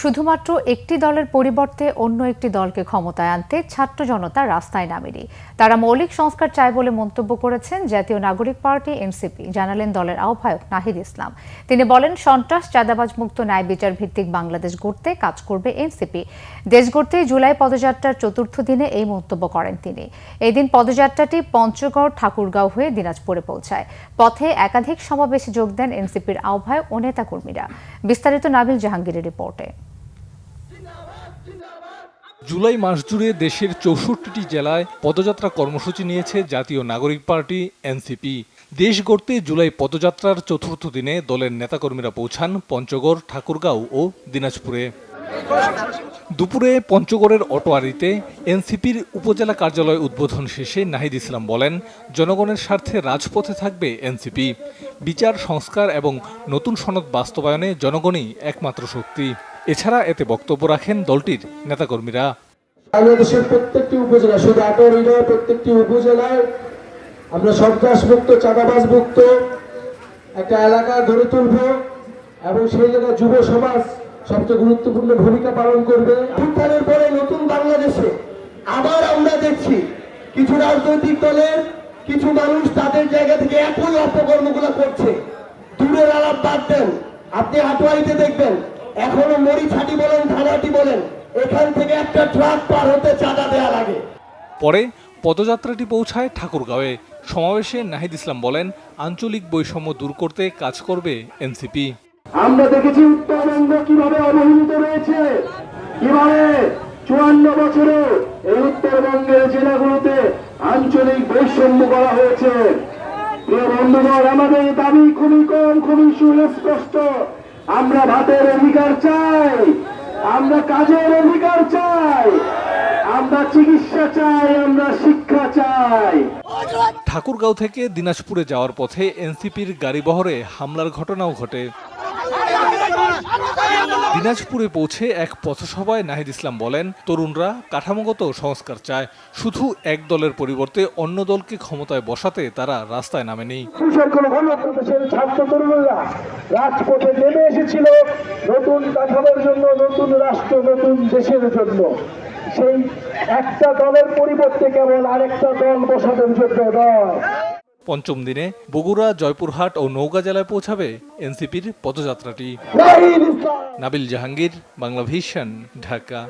শুধুমাত্র একটি দলের পরিবর্তে অন্য একটি দলকে ক্ষমতায় আনতে ছাত্র জনতা রাস্তায় নামেনি। তারা মৌলিক সংস্কার চায় বলে মন্তব্য করেছেন জাতীয় নাগরিক পার্টি এনসিপি, জানালেন দলের আহ্বায়ক নাহিদ ইসলাম। তিনি বলেন, সন্ত্রাস, চাঁদাবাজ মুক্ত ন্যায় বিচার ভিত্তিক বাংলাদেশ গড়তে কাজ করবে এনসিপি। দেশ গড়তে জুলাই পদযাত্রার চতুর্থ দিনে এই মন্তব্য করেন তিনি। এই দিন পদযাত্রাটি পঞ্চগড়, ঠাকুরগাঁও হয়ে দিনাজপুরে পৌঁছায়। পথে একাধিক সমাবেশে যোগ দেন এনসিপির আহ্বায়ক ও নেতাকর্মীরা। বিস্তারিত নাবিল জাহাঙ্গীরের রিপোর্টে। জুলাই মাস জুড়ে দেশের ৬৪টি জেলায় পদযাত্রা কর্মসূচি নিয়েছে জাতীয় নাগরিক পার্টি এনসিপি। দেশ গড়তে জুলাই পদযাত্রার চতুর্থ দিনে দলের নেতাকর্মীরা পৌঁছান পঞ্চগড়, ঠাকুরগাঁও ও দিনাজপুরে। দুপুরে পঞ্চগড়ের অটোয়ারিতে এনসিপির উপজেলা কার্যালয় উদ্বোধন শেষে নাহিদ ইসলাম বলেন, জনগণের স্বার্থে রাজপথে থাকবে এনসিপি। বিচার, সংস্কার এবং নতুন সনদ বাস্তবায়নে জনগণই একমাত্র শক্তি। এছাড়া এতে বক্তব্য রাখেন দলটির নেতাকর্মীরা। বাংলাদেশের প্রত্যেকটি উপজেলা, শুধু আটোয়ারি নয়, প্রত্যেকটি উপজেলায় আমরা সন্ত্রাস মুক্ত, চাঁদাবাজ মুক্ত একটা এলাকা গড়ে তুলব এবং সেই জায়গায় যুব সমাজ সবচেয়ে গুরুত্বপূর্ণ ভূমিকা পালন করবে। উত্থানের পরে নতুন বাংলাদেশে আবার আমরা দেখছি কিছু রাজনৈতিক দলের কিছু মানুষ তাদের জায়গা থেকে একই অপকর্মগুলো করছে। দূরের আলাপ বাদ দেন, আপনি আটোয়ারিতে দেখবেন এখনো মরিছাটি বলেন, ধানাটি বলেন, এখান থেকে একটা ট্রাক পার হতে চাঁদা দেয়া লাগে। পরে পদযাত্রাটি পৌঁছায় ঠাকুরগাঁওয়ে। সমাবেশে নাহিদ ইসলাম বলেন, আঞ্চলিক বৈষম্য দূর করতে কাজ করবে এনসিপি। আমরা দেখেছি উত্তরবঙ্গ কিভাবে অবহেলিত রয়েছে, কিভাবে ৫৪ বছরে এই উত্তরবঙ্গের জেলাগুলোতে আঞ্চলিক বৈষম্য করা হয়েছে। প্রিয় বন্ধুগণ, আমাদের দাবি খুবই কম, খুবই সুস্পষ্ট। আমরা ভাতের অধিকার চাই, আমরা কাজের অধিকার চাই, আমরা চিকিৎসা চাই, আমরা শিক্ষা চাই। ঠাকুরগাঁও থেকে দিনাজপুরে যাওয়ার পথে এনসিপির গাড়িবহরে হামলার ঘটনাও ঘটে। দিনাজপুরে পৌঁছে এক পথসভায় নাহিদ ইসলাম বলেন, তরুণরা কাঠামোগত সংস্কার চায়, শুধু এক দলের পরিবর্তে অন্য দলকে ক্ষমতায় বসাতে তারা রাস্তায় নামেনি। ছাত্র তরুণরা রাজপথে নেমে এসেছিল নতুন কাঠামোর জন্য, নতুন রাষ্ট্র, নতুন দেশের জন্য। সেই একটা দলের পরিবর্তে কেবল আরেকটা দল বসানোর জন্য নয়। পঞ্চম দিনে বগুড়া, জয়পুরহাট ও নওগাঁ জেলায় পৌঁছাবে এনসিপির পদযাত্রাটি। নাবিল জাহাঙ্গীর, বাংলা ভিশন, ঢাকা।